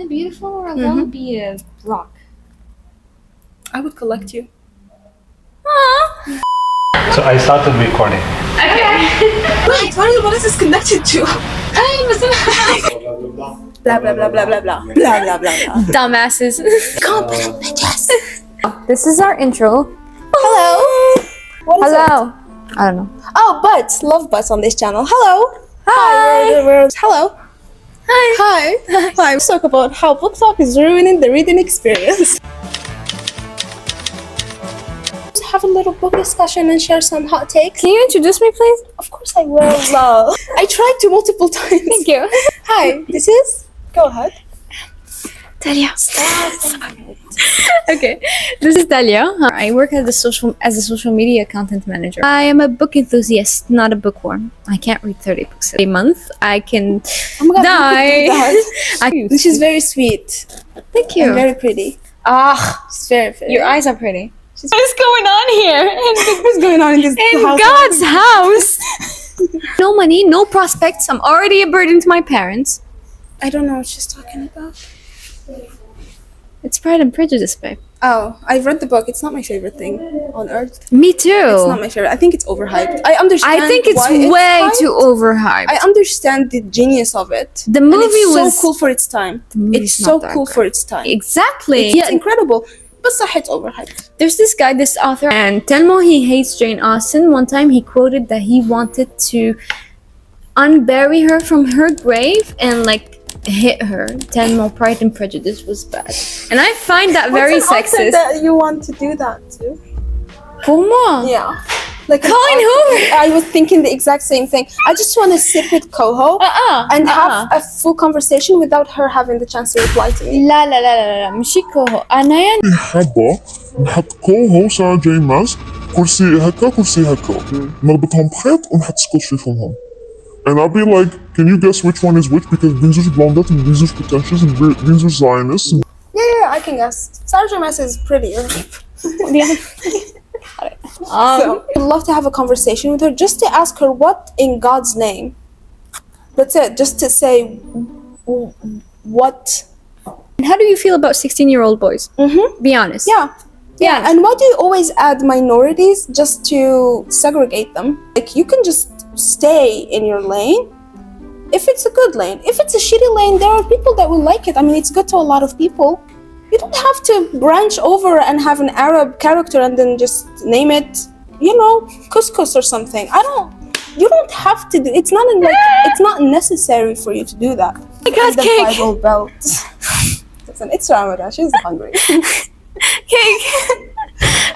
Beautiful, or that would be a rock. I would collect you. Aww. So I started recording. Okay. Wait, what is this connected to? Blah blah blah blah blah blah blah blah blah blah. Dumbasses. This is our intro. Hello. What is Hello. it? I don't know. Oh, butts. Love butts on this channel. Hello. Hi. Hello. Hi. Hi. Let's talk about how BookTok is ruining the reading experience. Have a little book discussion and share some hot takes. Can you introduce me, please? Of course I will. Love. I tried to multiple times. Thank you. Hi. This is. Go ahead. Dalia. Okay, this is Dalia. I work as a social media content manager. I am a book enthusiast, not a bookworm. I can't read 30 books a month. I can die. She's very sweet. Thank you. And very pretty. She's very pretty. Your eyes are pretty. What's going on here? What's going on in this house? God's house? No money, no prospects. I'm already a burden to my parents. I don't know what she's talking about. It's Pride and Prejudice, babe. Oh, I've read the book. It's not my favorite thing on earth. Me too. It's not my favorite. I think it's overhyped. I understand. I think it's why way it's too overhyped. I understand the genius of it. The movie it's was so cool for its time. It's not so that cool great. for its time. Exactly. It's incredible. But it's overhyped. There's this guy, this author, and Telmo, he hates Jane Austen. One time he quoted that he wanted to unbury her from her grave and like hit her. Telmo, Pride and Prejudice was bad. And I find that very What's an author sexist. that you want to do that to? Pour moi. Yeah. Like Colin Hoover. I was thinking the exact same thing. I just want to sit with Coho and have a full conversation without her having the chance to reply to me. لا لا لا لا لا مشي كوهو أنا حابة نحط كوهو سارة جاي ماس كرسي هكا كرسي هكا نربطهم بخيط ونحط سكوتش في فمهم. And I'll be like, can you guess which one is which? Because these are blondet and these are pretentious and these are Zionists. Yeah, I can guess. Sarah J. Maas is prettier. So, I'd love to have a conversation with her just to ask her what in God's name. That's it, just to say what. And how do you feel about 16-year-old boys? Be honest. Yeah, and why do you always add minorities just to segregate them? Like, you can just stay in your lane if it's a good lane. If it's a shitty lane, there are people that will like it. I mean, it's good to a lot of people. You don't have to branch over and have an Arab character and then just name it, you know, couscous or something. You don't have to do, it's not necessary for you to do that. I got the cake. Bible Belt. Listen, it's Ramadan, she's hungry. Cake.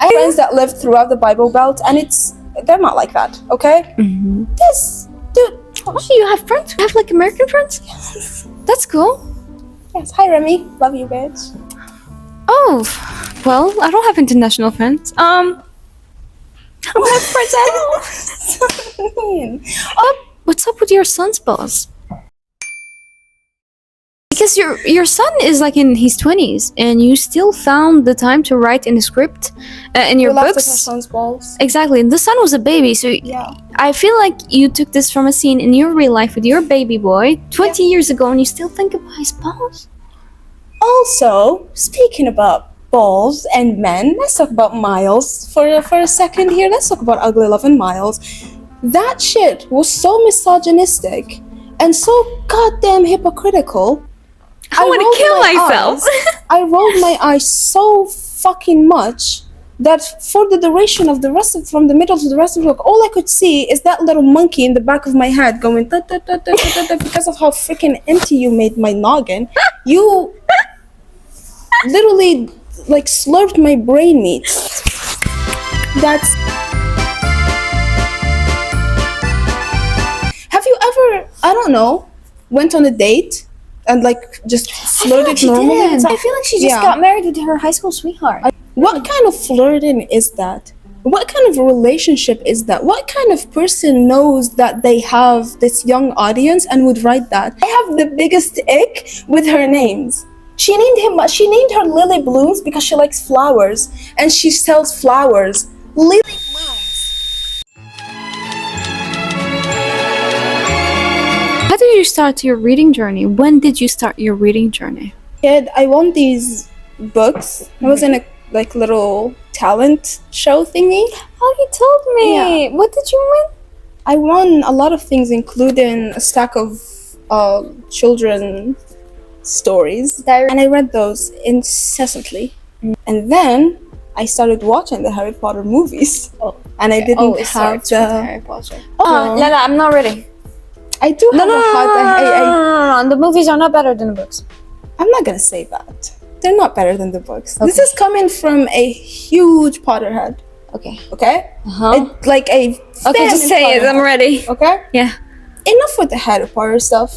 I have friends that live throughout the Bible Belt and they're not like that, okay? This, dude. Oh, you have friends? You have like American friends? Yes. That's cool. Yes, hi Remy, love you bitch. Oh, well, I don't have international friends. I don't have friends at all. What's up with your son's balls? Because your son is like in his 20s and you still found the time to write in the script in your Laughed at books. my son's balls. Exactly. The son was a baby, so Yeah. I feel like you took this from a scene in your real life with your baby boy 20 years ago and you still think about his balls. Also, speaking about balls and men, let's talk about Miles for a second here. Let's talk about Ugly Love and Miles. That shit was so misogynistic and so goddamn hypocritical. I want to kill myself. I rolled my eyes so fucking much that for the duration of from the middle to the rest of the book, all I could see is that little monkey in the back of my head going da, da, da, da, da, da, because of how freaking empty you made my noggin. You literally like slurped my brain meat. Have you ever, I don't know, went on a date and like just flirted normally? I feel like she just got married with her high school sweetheart. What kind of flirting is that? What kind of relationship is that? What kind of person knows that they have this young audience and would write that? I have the biggest ick with her names. She named her Lily Blooms because she likes flowers and she sells flowers. Lily Blooms. How did you start your reading journey? When did you start your reading journey? kid, I won these books. I was in a like little talent show thingy. Oh, you told me. What did you win? I won a lot of things, including a stack of children stories, and I read those incessantly. And then I started watching the Harry Potter movies, and I didn't have the Harry Potter. Oh, no, I'm not ready. I do have a hot. No. The movies are not better than the books. I'm not gonna say that. They're not better than the books. Okay. This is coming from a huge Potterhead. Okay. Okay? Uh-huh. Like a Okay, just say it. I'm ready. Okay? Yeah. Enough with the Harry Potter stuff.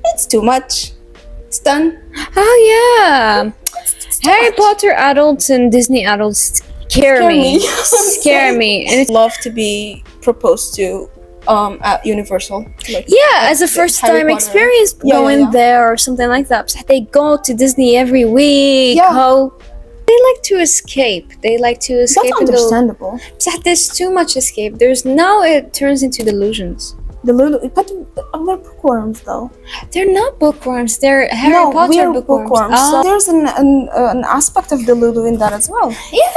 It's too much. It's done. Oh, yeah. Harry Potter adults and Disney adults scare me. Scare me. And I'd love to be proposed to at Universal. Like, as a first time experience going there or something like that. They go to Disney every week. Yeah. They like to escape. That's understandable. There's too much escape. It turns into delusions. But we're bookworms though. They're not bookworms. They're Harry Potter bookworms. So there's an aspect of Delulu in that as well. Yeah,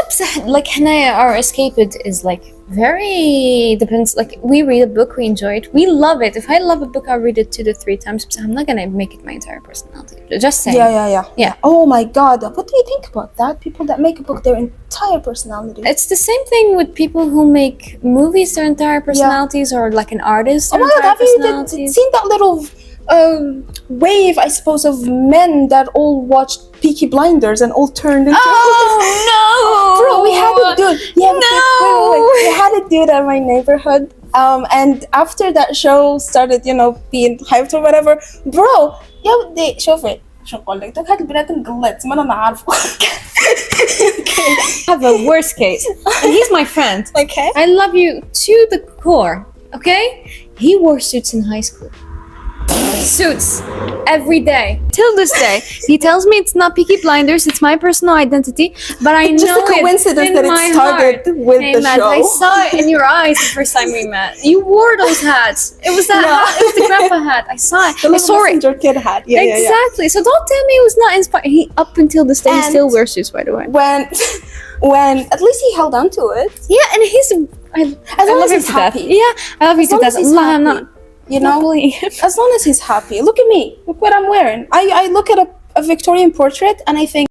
like Hanaya, our escape is like very depends. Like we read a book, we enjoy it, we love it. If I love a book, I'll read it 2 to 3 times. But I'm not gonna make it my entire personality. Just saying. Yeah. Oh my God, what do you think about that? People that make a book their entire personality. It's the same thing with people who make movies their entire personalities, or like an artist. Oh my God, have you seen that little wave, I suppose, of men that all watched Peaky Blinders and all turned into... Oh, no! Bro, we had a dude. Yeah, no! We had a dude at my neighborhood. And after that show started, being hyped or whatever, bro, شوفي شو اقول لك هاد البنات انقلت ما انا عارفه. I have a worst case, and he's my friend. Okay. I love you to the core. Okay, he wore suits in high school. Suits every day till this day. He tells me it's not Peaky Blinders, it's my personal identity, but I know just a coincidence that it started with the show. I saw it in your eyes the first time we met. You wore those hats. It was that hat. It was the grandpa hat. I saw it. The little messenger kid hat. Exactly. So don't tell me it was not inspired. He up until this day he still wears suits, by the way. When at least he held on to it. Yeah, and as long as he's happy. Yeah, I love you to death. I'm not. As long as he's happy. Look at me. Look what I'm wearing. I look at a Victorian portrait and I think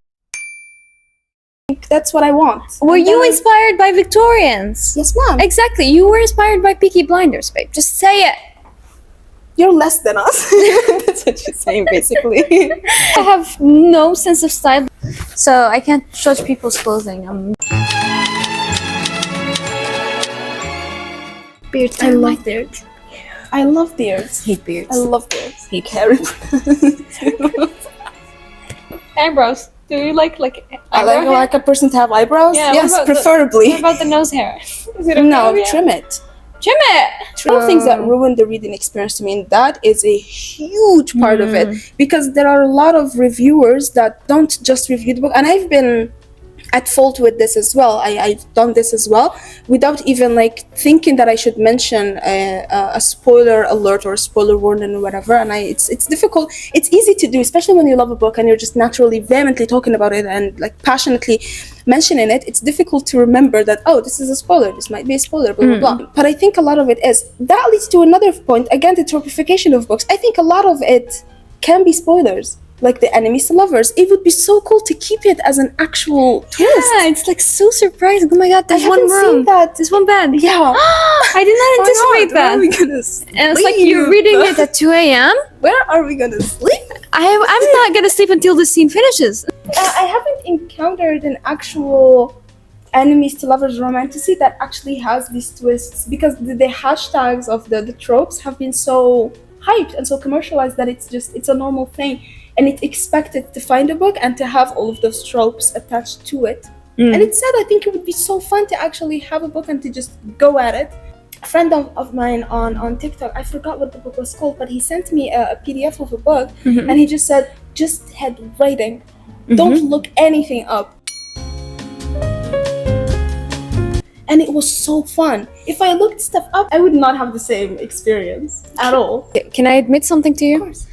that's what I want. Were you inspired by Victorians? Yes, ma'am. Exactly. You were inspired by Peaky Blinders, babe. Just say it. You're less than us. That's what you're saying, basically. I have no sense of style, so I can't judge people's clothing. Beards. I love beards. I love beards. Hate beards. I love beards. Hate hairy. Eyebrows. Do you like I like a person to have eyebrows? Yeah, yes, preferably. What about the nose hair? Is it okay? No, trim it. Trim it! One of the things that ruined the reading experience to me, and that is a huge part of it, because there are a lot of reviewers that don't just review the book, and I've been at fault with this as well. I've done this as well without even thinking that I should mention a spoiler alert or a spoiler warning or whatever. And it's difficult. It's easy to do, especially when you love a book and you're just naturally vehemently talking about it and passionately mentioning it. It's difficult to remember that, oh, this is a spoiler. This might be a spoiler, blah, blah, blah. But I think a lot of it is. That leads to another point. Again, the tropification of books. I think a lot of it can be spoilers. Like the enemies to lovers. It would be so cool to keep it as an actual twist. Yeah, it's so surprising. Oh my God, there's one room. Seen that. There's one bed. Yeah. I did not anticipate that. Where are we gonna sleep? And it's like you're reading it at 2 a.m. Where are we gonna sleep? I'm not gonna sleep until the scene finishes. I haven't encountered an actual enemies to lovers romantasy that actually has these twists, because the hashtags of the tropes have been so hyped and so commercialized that it's a normal thing. And it's expected to find a book and to have all of those tropes attached to it. And it's sad. I think it would be so fun to actually have a book and to just go at it. A friend of mine on TikTok, I forgot what the book was called, but he sent me a PDF of a book, and he just said, just head writing. Don't look anything up. And it was so fun. If I looked stuff up, I would not have the same experience at all. Can I admit something to you? Of course.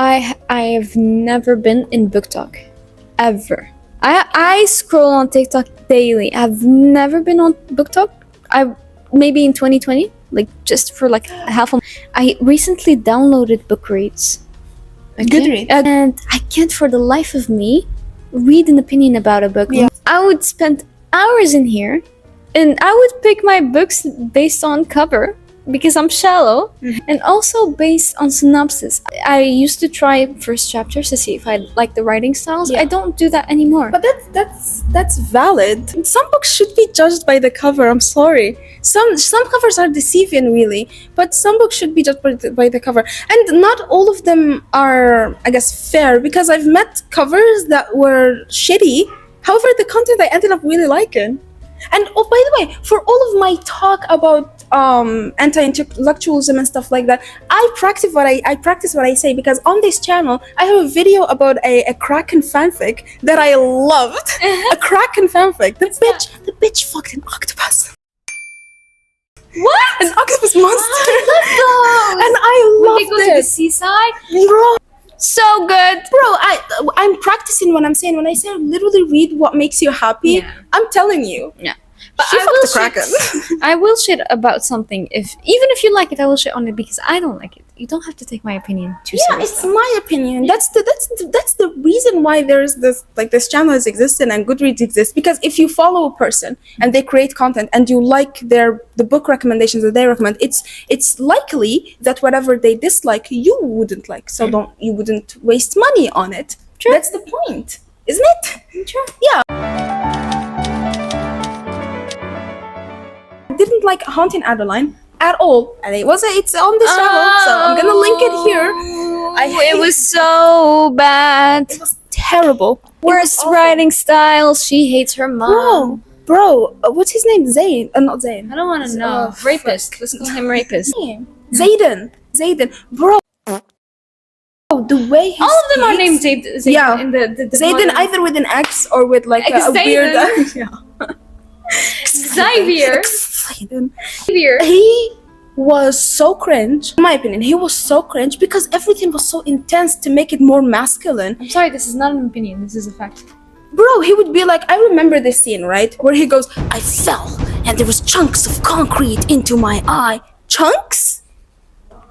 I've never been in BookTok, ever. I scroll on TikTok daily. I've never been on BookTok. I maybe in 2020, like just for like half a month. I recently downloaded Goodreads. Goodreads. And I can't for the life of me read an opinion about a book. Yeah. I would spend hours in here, and I would pick my books based on cover because I'm shallow, and also based on synopsis. I used to try first chapters to see if I like the writing styles. Yeah. I don't do that anymore. But that's valid. Some books should be judged by the cover. I'm sorry. Some covers are deceiving, really, but some books should be judged by the cover. And not all of them are, I guess, fair, because I've met covers that were shitty. However, the content I ended up really liking. And oh, by the way, for all of my talk about anti-intellectualism and stuff like that, I practice what I say, because on this channel I have a video about a Kraken fanfic that I loved. A Kraken fanfic. The bitch fucked an octopus. What? An octopus monster. I love those. And I When loved they go to the it. seaside, Bro, so good. I'm practicing what I'm saying. When I say literally read what makes you happy, Yeah. I'm telling you. Yeah. But She I fucked will the Kraken. I will shit about something even if you like it. I will shit on it because I don't like it. You don't have to take my opinion too Yeah, seriously. it's my opinion. That's the reason why there's this channel is existing and Goodreads exists, because if you follow a person and they create content and you like the book recommendations that they recommend, it's likely that whatever they dislike you wouldn't like, so you wouldn't waste money on it. True. That's the point, isn't it? Sure. Yeah. I didn't like Haunting Adeline at all, and it's on this channel, so I'm gonna link it here. It was so bad. It was terrible. Worst awful. writing style. She hates her mom. Bro, what's his name? Zayn? Not Zayn. I don't want to know. Rapist. Let's call him rapist. Zayden, bro. The way he All of them are speaks- named Zayd. Yeah. In the Zayden, modern- either with an X or with like a Xaden. weird. Yeah. Xavier. Zayden. Xavier. He was so cringe. In my opinion, he was so cringe because everything was so intense to make it more masculine. I'm sorry. This is not an opinion. This is a fact. Bro, he would be like, I remember this scene, right? Where he goes, I fell and there was chunks of concrete into my eye. Chunks?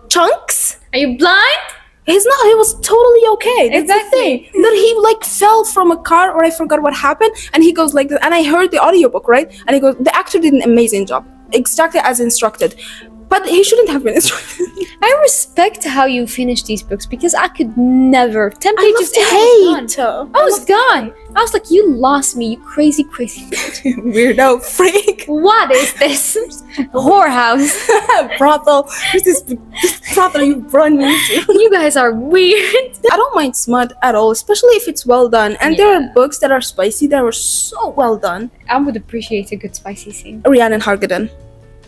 Chunks? Are you blind? He was totally okay. That's Exactly. the thing. That he like fell from a car, or I forgot what happened, and he goes like this, and I heard the audiobook, right? And he goes, the actor did an amazing job. Exactly as instructed. But he shouldn't have been instructed. I respect how you finish these books because I could never. 10 I pages love in, I was gone. I was gone. I was like, you lost me, you crazy, crazy bitch. Weirdo freak. What is this? Whorehouse. Brothel. This brothel you brought me to. You guys are weird. I don't mind smut at all, especially if it's well done. And there Yeah. are books that are spicy that were so well done. I would appreciate a good spicy scene. Rhiannon Hargaden.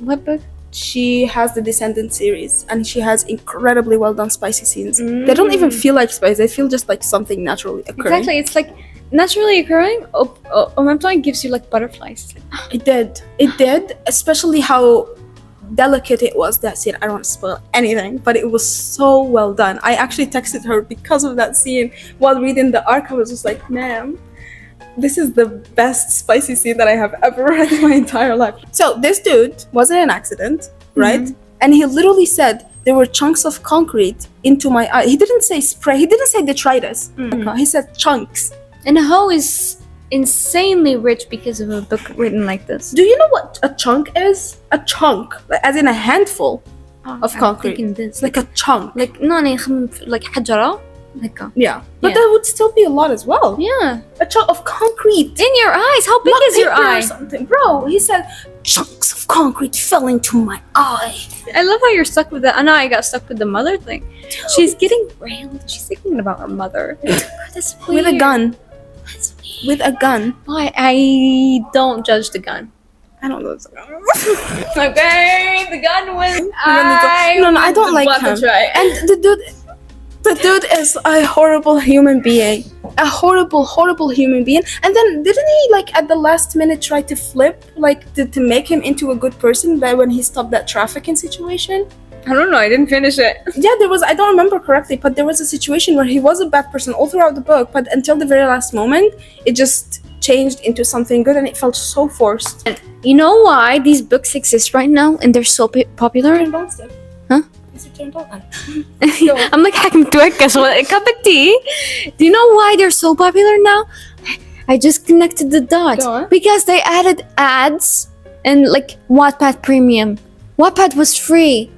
What book? She has the Descendant series, and she has incredibly well done spicy scenes. They don't even feel like spice; they feel just like something naturally occurring. Exactly, it's like naturally occurring. Omemptoin gives you like butterflies. It did, especially how delicate it was, that scene. I don't want to spoil anything, but it was so well done. I actually texted her because of that scene while reading the arc. I was just like, ma'am, this is the best spicy scene that I have ever read in my entire life. So this dude wasn't an accident, right? And he literally said there were chunks of concrete into my eye. He didn't say spray. He didn't say detritus. He said chunks. And Ho is insanely rich because of a book written like this. Do you know what a chunk is? A chunk, like, as in a handful of concrete. I'm thinking this. Like a chunk. Like no, like حجرة. Like Yeah. But Yeah. that would still be a lot as well. yeah. A chunk of concrete. In your eyes. How big Not is your paper or eye? something. Bro, he said chunks of concrete fell into my eye. I love how you're stuck with that. I know I got stuck with the mother thing. She's getting railed. She's thinking about her mother. That's weird. With a gun. That's weird. With a gun. Why? I don't judge the gun. I don't know. Okay, the gun was. No, I don't like him. And the dude is a horrible human being. A horrible, horrible human being. And then didn't he like at the last minute try to flip, like to make him into a good person by when he stopped that trafficking situation? I don't know. I didn't finish it. Yeah, there was, I don't remember correctly, but there was a situation where he was a bad person all throughout the book, but until the very last moment, it just changed into something good and it felt so forced. You know why these books exist right now and they're so popular? Huh? I'm like hacking twig so a cup of tea. Do you know why they're so popular now? I just connected the dots. Go on. Because they added ads and like Wattpad Premium. Wattpad was free.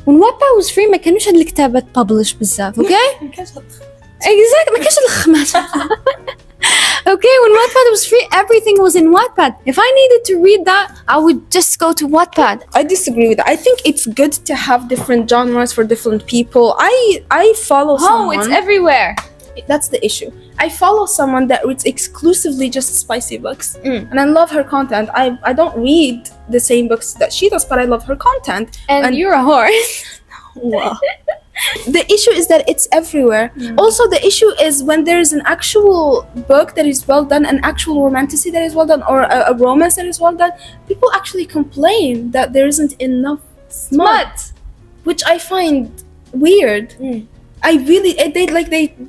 When Wattpad was free ما كانوش هاد الكتابات publish بزاف, okay? Exactly. ما كانش الخماس. Okay, when Wattpad was free, everything was in Wattpad. If I needed to read that, I would just go to Wattpad. I disagree with that. I think it's good to have different genres for different people. I follow someone. Oh, it's everywhere. That's the issue. I follow someone that reads exclusively just spicy books, and I love her content. I don't read the same books that she does, but I love her content. And you're a whore. Wow. The issue is that it's everywhere. Also, the issue is when there is an actual book that is well done, an actual romantasy that is well done, or a romance that is well done, people actually complain that there isn't enough smut, which I find weird. I really,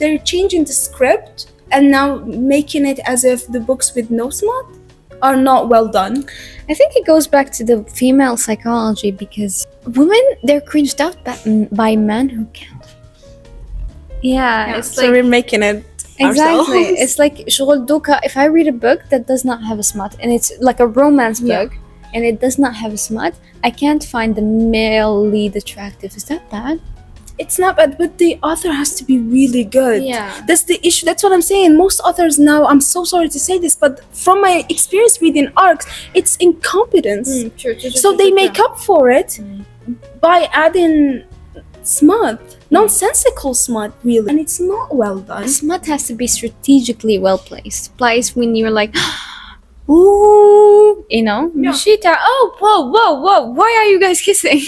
they're changing the script and now making it as if the books with no smut are not well done. I think it goes back to the female psychology because women, they're cringed out by men who can't. Yeah, it's so like... we're making it Exactly. ourselves. It's like شغل دوكا, if I read a book that does not have a smut and it's like a romance book and it does not have a smut, I can't find the male lead attractive. Is that bad? It's not bad, but the author has to be really good. Yeah. That's the issue. That's what I'm saying. Most authors now, I'm so sorry to say this, but from my experience reading arcs, it's incompetence. True, So they make up for it by adding smut, nonsensical smut, really, and it's not well done. Smut has to be strategically well placed. Placed when you're like, ooh, you know, Mishita, oh, whoa, why are you guys kissing?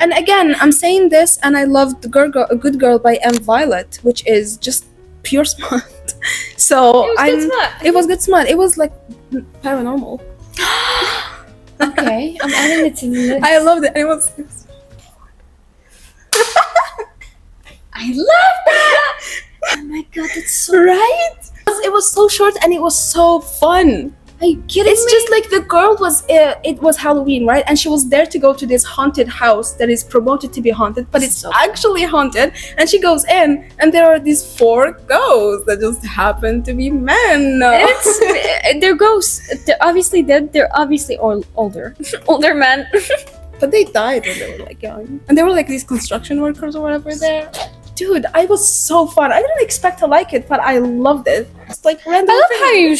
And again, I'm saying this, and I loved A Good Girl by M. Violet, which is just pure smut. So it was good smut. It was like paranormal. Okay, I'm adding it to the list. I loved it. It was I love that! Oh my god, that's so right. It was so short and it was so fun. Are you kidding It's me? just like the girl was, it was Halloween, right? And she was there to go to this haunted house that is promoted to be haunted, but it's actually haunted. And she goes in, and there are these 4 ghosts that just happen to be men. They're ghosts. They're obviously dead. They're obviously older. Older men. But they died when they were like young. And they were like these construction workers or whatever there. Dude, I was so fun. I didn't expect to like it, but I loved it. It's like random. I love how you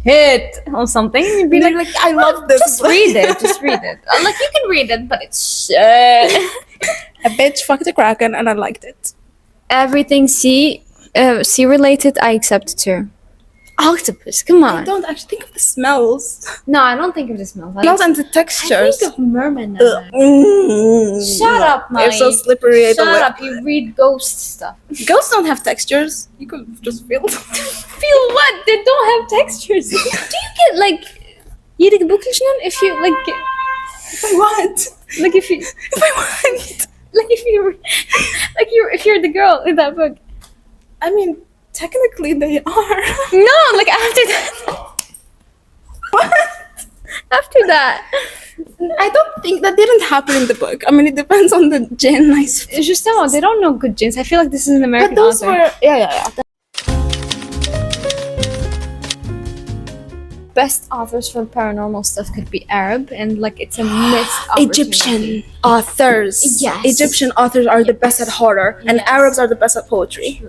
hit or something. You'd be like, I love this. Just read it. Just read it. Like you can read it, but it's shit. A bitch fucked a kraken, and I liked it. Everything sea related, I accept too. Octopus, come on. I don't actually think of the smells. No, I don't think of the smells. Smells and the I textures. think of merman now. Shut up, Mike. They're so slippery. Shut up. You read ghost stuff. Ghosts don't have textures. You could just feel them. Feel what? They don't have textures. Do you get like يدك Bookish if you like If I want. like if you If I want. like if you're the girl in that book? I mean, technically they are. No, like after that. What? After that. I don't think that didn't happen in the book. I mean, it depends on the gen. It's just no, they don't know good gins. I feel like this is an American But those author. were yeah. Best authors for paranormal stuff could be Arab, and like it's a missed opportunity. Egyptian authors. Yes. Egyptian authors are the best at horror, and Yes. Arabs are the best at poetry.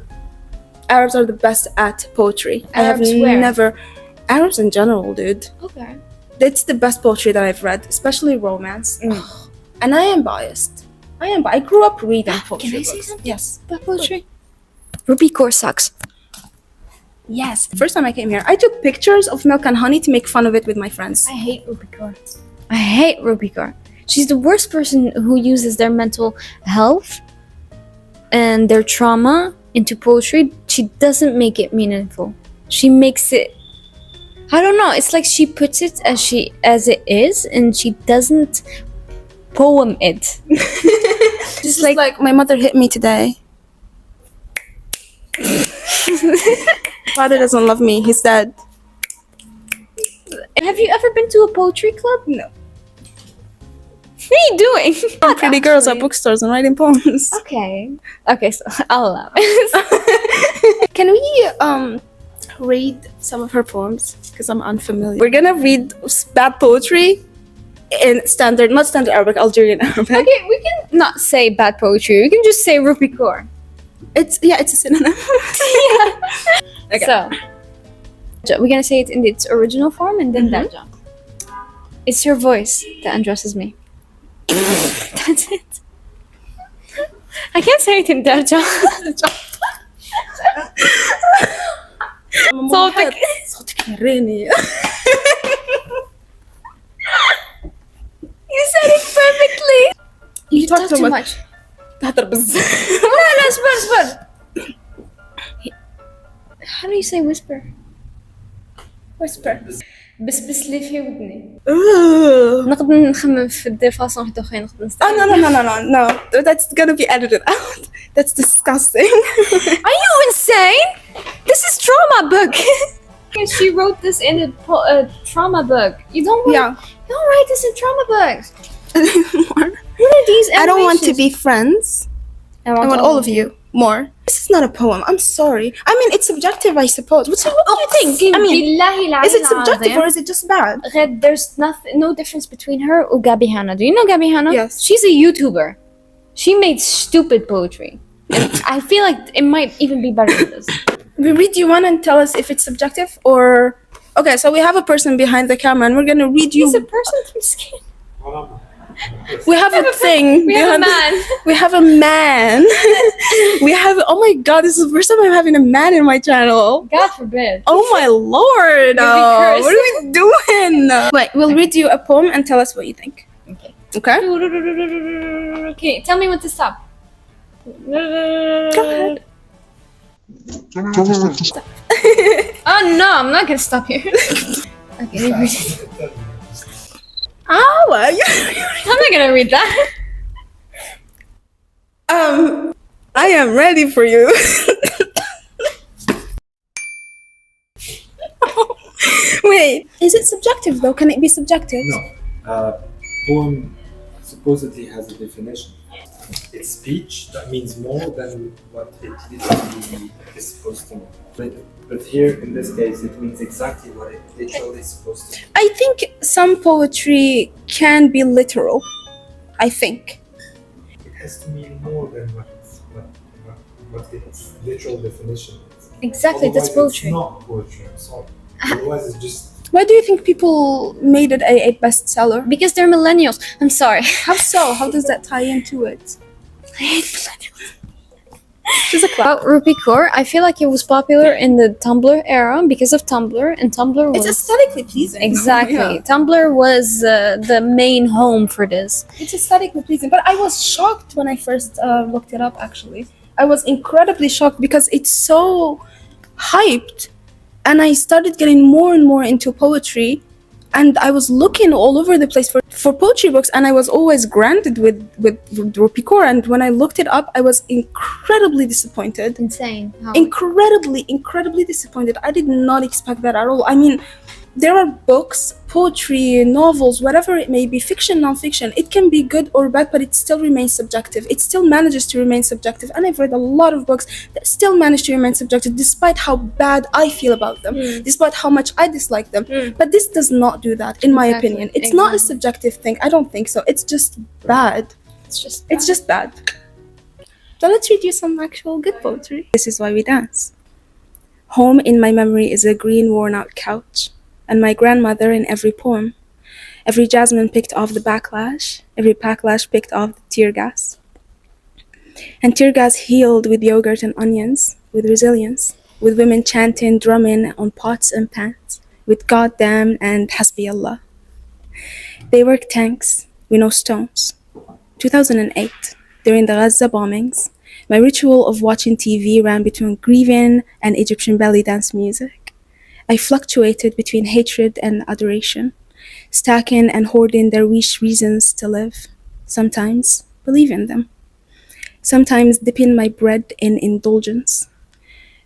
Arabs are the best at poetry. Arabs I have where? never. Arabs in general, dude. Okay. It's the best poetry that I've read, especially romance. And I am biased. I grew up reading poetry. Can I say books. something? Yes. About poetry. Ruby Core sucks. Yes. First time I came here, I took pictures of milk and honey to make fun of it with my friends. I hate Ruby Core. I hate Ruby Core. She's the worst person who uses their mental health and their trauma into poetry. She doesn't make it meaningful. She makes it, I don't know, it's like she puts it as it is, and she doesn't poem it. Just like my mother hit me today. Father doesn't love me. He's dead. Have you ever been to a poetry club? No. What are you doing? Pretty girls at bookstores and writing poems. Okay, so I'll allow it. Can we read some of her poems? Because I'm unfamiliar. We're gonna read bad poetry in not standard Arabic, Algerian Arabic. Okay, we can not say bad poetry. We can just say Rupi Kaur. It's a synonym. Okay. So we're gonna say it in its original form and then Deja. It's your voice that undresses me. That's it. I can't say it in Deja. صوتك يريني. You said it perfectly. You talk too much. تهدر بزاف. لا اصبر. How do you say whisper? Whisper. بس لي في ودني. نقدر نخمم في دي فاصون واحدة أخرى نقدر نستعمل. No. That's gonna be edited out. That's disgusting. Are you insane? This is trauma book. She wrote this in a trauma book. You don't write this in trauma books. What are these? I don't want to animations? be friends. I want all of you more. This is not a poem. I'm sorry. I mean, it's subjective, I suppose. What do you think? I mean, is it subjective or is it just bad? There's no difference between her or Gabi Hanna. Do you know Gabi Hanna? Yes. She's a YouTuber. She made stupid poetry. And I feel like it might even be better than this. Do you want to tell us if it's subjective or... Okay, so we have a person behind the camera and we're going to read you... He's a person from skin. We have a thing. We have a man. We have a man. We have... Oh my god, this is the first time I'm having a man in my channel. God forbid. Oh my lord. You'll be cursed. What are we doing? Wait, we'll read you a poem and tell us what you think. Okay. Okay? Okay, tell me when to stop. Go ahead. Oh no, I'm not gonna stop here. Okay, read it. Oh, I'm not gonna read that. I am ready for you. Wait, is it subjective though? Can it be subjective? No. Poem supposedly has a definition. It's speech that means more than what it literally is supposed to mean. But here, in this case, it means exactly what it literally is supposed to mean. I think some poetry can be literal. I think. It has to mean more than what its literal definition is. Exactly, that's Otherwise, poetry. It's not poetry, I'm sorry. Otherwise, it's just... Why do you think people made it a bestseller? Because they're millennials. I'm sorry. How so? How does that tie into it? I hate millennials. Just a clap. About Rupi Kaur, I feel like it was popular in the Tumblr era because of Tumblr, and Tumblr was... It's aesthetically pleasing. Exactly. Yeah. Tumblr was the main home for this. It's aesthetically pleasing. But I was shocked when I first looked it up, actually. I was incredibly shocked because it's so hyped. And I started getting more and more into poetry. And I was looking all over the place for poetry books. And I was always granted with Rupi Kaur. And when I looked it up, I was incredibly disappointed. Insane. How? Incredibly disappointed. I did not expect that at all. I mean, there are books, poetry, novels, whatever it may be, fiction, non-fiction. It can be good or bad, but it still remains subjective. It still manages to remain subjective. And I've read a lot of books that still manage to remain subjective despite how bad I feel about them, despite how much I dislike them. But this does not do that, in my opinion. It's not a subjective thing. I don't think so. It's just bad. It's just bad. So let's read you some actual good poetry. This is why we dance. Home in my memory is a green worn-out couch, and my grandmother in every poem. Every jasmine picked off the backlash, every backlash picked off the tear gas. And tear gas healed with yogurt and onions, with resilience, with women chanting, drumming on pots and pans, with goddamn and hasbi Allah. They work tanks, we know stones. 2008, during the Gaza bombings, my ritual of watching TV ran between grieving and Egyptian belly dance music. I fluctuated between hatred and adoration, stacking and hoarding Darwish reasons to live, Sometimes believe in them. Sometimes dipping my bread in indulgence.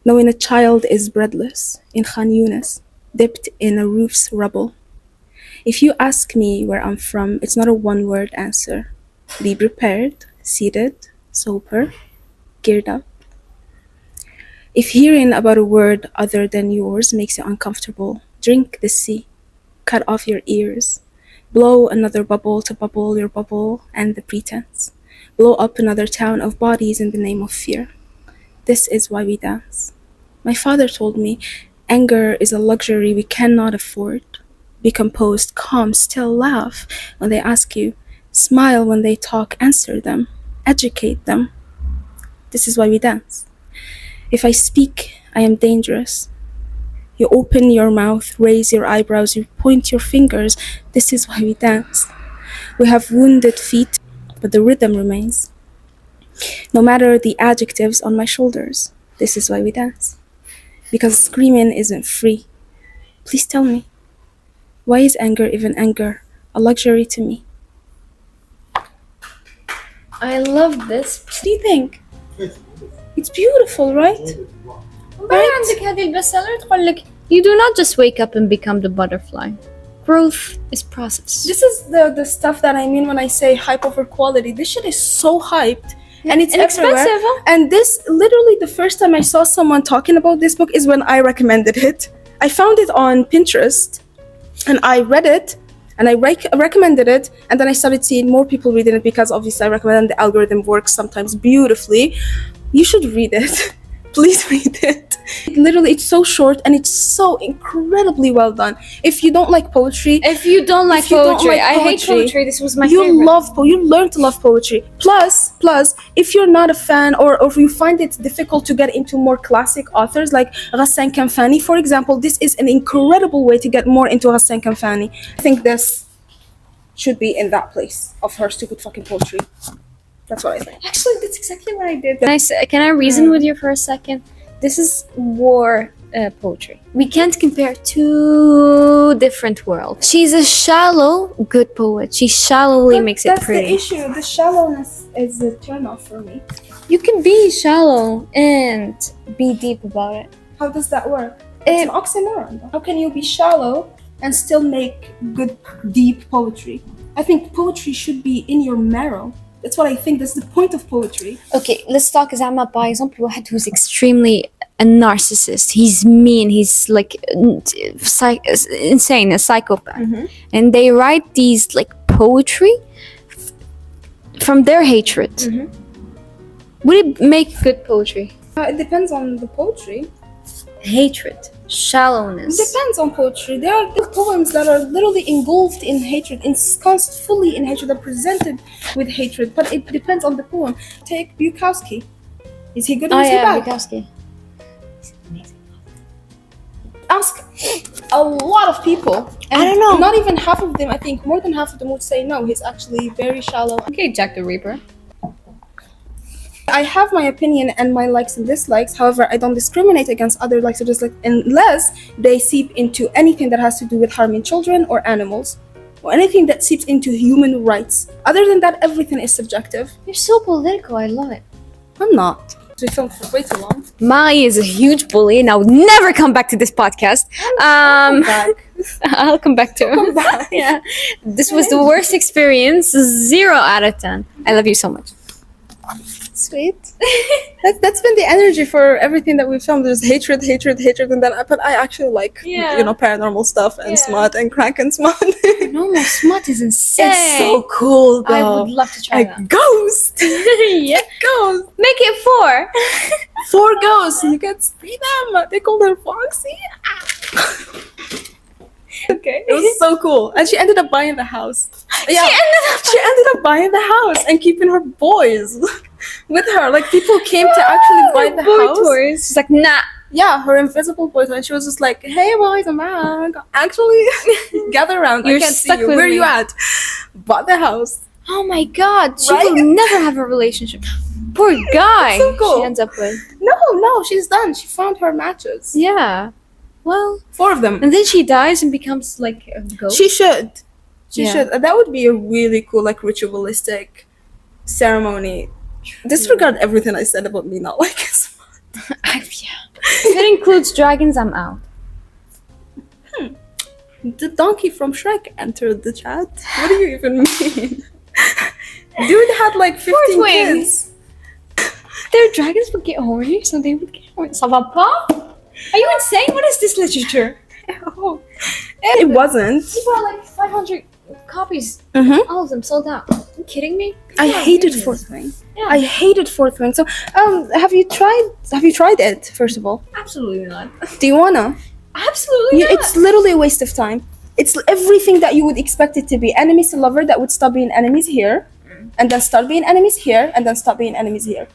Knowing a child is breadless in Khan Yunis, dipped in a roof's rubble. If you ask me where I'm from, it's not a one-word answer. Be prepared, seated, sober, geared up. If hearing about a word other than yours makes you uncomfortable, drink the sea. Cut off your ears. Blow another bubble to bubble your bubble and the pretense. Blow up another town of bodies in the name of fear. This is why we dance. My father told me, anger is a luxury we cannot afford. Be composed, calm, still laugh when they ask you. Smile when they talk, answer them. Educate them. This is why we dance. If I speak, I am dangerous. You open your mouth, raise your eyebrows, you point your fingers. This is why we dance. We have wounded feet, but the rhythm remains. No matter the adjectives on my shoulders, this is why we dance. Because screaming isn't free. Please tell me, why is anger, even anger, a luxury to me? I love this. What do you think? It's beautiful, right? بعدين عندك هذه البستسيلر تقول لك you do not just wake up and become the butterfly. Growth is process. This is the stuff that I mean when I say hype over quality. This shit is so hyped. And it's everywhere. Expensive, huh? And this, literally the first time I saw someone talking about this book is when I recommended it. I found it on Pinterest and I read it and I recommended it, and then I started seeing more people reading it because obviously I recommend, and the algorithm works sometimes beautifully. You should read it. Please read it. Literally, it's so short and it's so incredibly well done. If you don't like poetry, If you don't like poetry, I hate poetry. This was my favorite. You learn to love poetry. Plus, if you're not a fan or if you find it difficult to get into more classic authors like Ghassan Kanfani, for example, this is an incredible way to get more into Ghassan Kanfani. I think this should be in that place of her stupid fucking poetry. That's what I think. Actually, that's exactly what I did. Can I reason with you for a second? This is war poetry. We can't compare two different worlds. She's a shallow, good poet. She shallowly makes it pretty. That's the issue. The shallowness is a turn-off for me. You can be shallow and be deep about it. How does that work? It's an oxymoron. How can you be shallow and still make good, deep poetry? I think poetry should be in your marrow. That's what I think. That's the point of poetry. Okay, let's talk زعما by example واحد who's extremely a narcissist. He's mean. He's like insane, a psychopath. Mm-hmm. And they write these like poetry from their hatred. Mm-hmm. Would it make good poetry? It depends on the poetry. Hatred, shallowness. Depends on poetry. There are poems that are literally engulfed in hatred, ensconced fully in hatred, are presented with hatred. But it depends on the poem. Take Bukowski. Is he good or is he bad? Bukowski. Ask a lot of people. And I don't know. Not even half of them, I think more than half of them would say no, he's actually very shallow. Okay, Jack the Reaper. I have my opinion and my likes and dislikes. However, I don't discriminate against other likes or dislikes unless they seep into anything that has to do with harming children or animals, or anything that seeps into human rights. Other than that, everything is subjective. You're so political. I love it. I'm not. We filmed for way too long. Mari is a huge bully and I would never come back to this podcast. I'll come back to it. Come back. Yeah. This was the worst experience. 0 out of 10. I love you so much. Sweet. That's been the energy for everything that we filmed. There's hatred, and then but I actually like paranormal stuff and smut and crank and smut. Normal smut is insane. It's so cool though. I would love to try that. Ghost. Yeah. Ghost. Make it 4. 4 ghosts. You can see them. They call her Foxy. Okay. It was so cool. And she ended up buying the house. Yeah. She ended up buying the house and keeping her boys with her. Like people came to actually buy the boy house. toys. She's like, nah. Yeah, her invisible boys, and she was just like, "Hey boys, I'm back. Actually, gather around. You're I can't see stuck you. with Where are me." you at? Bought the house. Oh my god, she Right? will never have a relationship. Poor guy. So cool. She ends up with. No, she's done. She found her matches. Yeah. Well, 4 of them. and then she dies and becomes like a ghost. She should. She should. That would be a really cool, like, ritualistic ceremony. Disregard everything I said about me not liking smut. Yeah. If it includes dragons, I'm out. The donkey from Shrek entered the chat. What do you even mean? Dude had like 15 Fourthwing. kids. Their dragons would get horny, so they would get horny. Ça va pas? Are you insane? What is this literature? It wasn't. You bought like 500 copies. Mhm. All of them sold out. Are you kidding me? I Yeah, hated really. fourthwing. Yeah. I hated fourthwing. So, have you tried it? First of all, Absolutely not. do you wanna? Absolutely not. It's literally a waste of time. It's everything that you would expect it to be. Enemies to lover that would stop being enemies here, and then start being enemies here, and then stop being enemies here.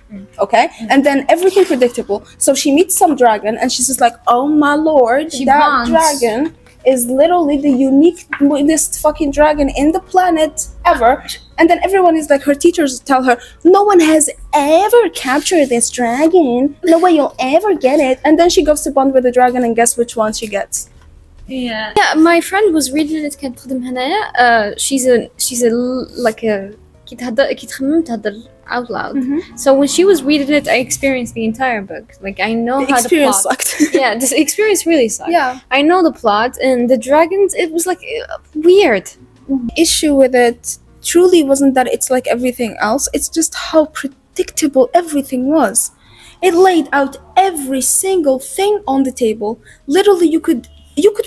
Okay? And then everything predictable. So she meets some dragon, and she's just like, oh my lord, She that bonds. dragon is literally the uniquest fucking dragon in the planet ever. And then everyone is like, her teachers tell her, no one has ever captured this dragon. No way you'll ever get it. And then she goes to bond with the dragon, and guess which one she gets? Yeah, my friend was reading it كانت تخدم هنايا. She's a like a كي تخمم تهدر out loud. So when she was reading it, I experienced the entire book. Like I know The how experience the plot. sucked. Yeah, this experience really sucked. Yeah. I know the plot and the dragons. It was like weird. Issue with it truly wasn't that it's like everything else. It's just how predictable everything was. It laid out every single thing on the table. Literally, you could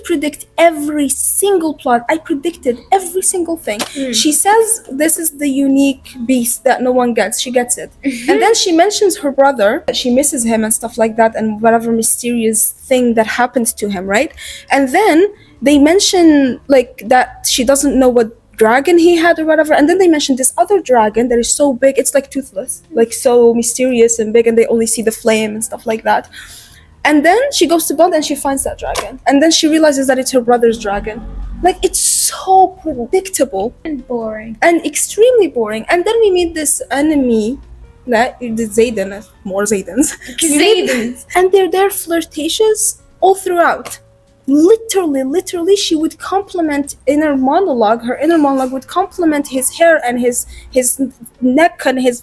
predict every single plot. I predicted every single thing. She says this is the unique beast that no one gets. She gets it. And then she mentions her brother. She misses him and stuff like that, and whatever mysterious thing that happened to him, right? And then they mention like that she doesn't know what dragon he had or whatever, and then they mentioned this other dragon that is so big, it's like toothless, like so mysterious and big, and they only see the flame and stuff like that. And then she goes to bond and she finds that dragon, and then she realizes that it's her brother's dragon. Like, it's so predictable And boring. and extremely boring. And then we meet this enemy, that the Zayden, more Zaydens. Zaydens. And they're there flirtatious all throughout. Literally, she would compliment her inner monologue would compliment his hair and his neck and his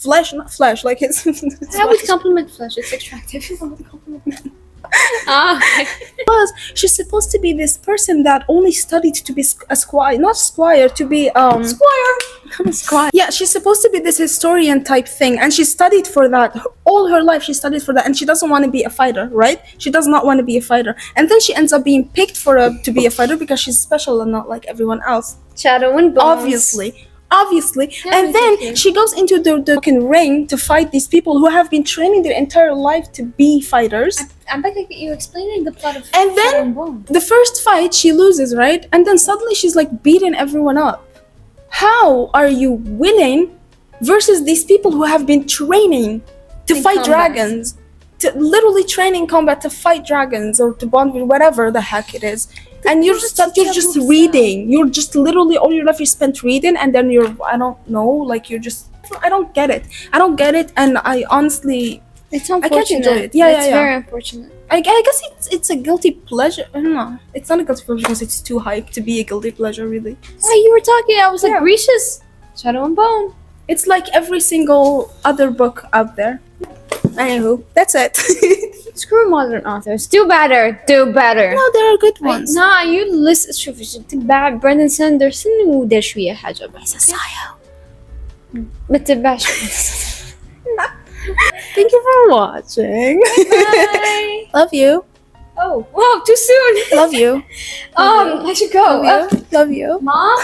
flesh, not flesh, like his. I would compliment flesh. It's attractive. I would compliment men. Because she's supposed to be this person that only studied to be a squire, not squire, to be squire. Yeah, she's supposed to be this historian type thing, and she studied for that all her life. She studied for that, and she doesn't want to be a fighter, right? She does not want to be a fighter, and then she ends up being picked to be a fighter because she's special and not like everyone else. Shadow and bones. Obviously. Yeah, And then exactly. she goes into the fucking ring to fight these people who have been training their entire life to be fighters. I'm back at you explaining the plot of And then- Shadow and Bones. The first fight she loses, right? And then suddenly she's like beating everyone up. How are you winning versus these people who have been training to In fight combat. dragons? To literally train in combat to fight dragons or to bond with whatever the heck it is. And you're just reading. You're just literally all your life you spent reading, and then I don't know, like I don't get it. I don't get it, and I honestly, It's I unfortunate. can't enjoy it. Yeah, it's yeah. very unfortunate. I guess it's a guilty pleasure. I don't know. It's not a guilty pleasure because it's too hype to be a guilty pleasure, really. Why you were talking? I was like, Yeah. Grisha's Shadow and Bone. It's like every single other book out there. Anywho, that's it. Screw modern authors. Do better. Do better. No, there are good ones. Nah, you listen. شوف تتبع برندن ساندرسون ودير شوية حاجة بس. ما تتبعش. Thank you for watching. Bye. Love you. Oh, wow, too soon. Love you. I should go. Love you. Mom?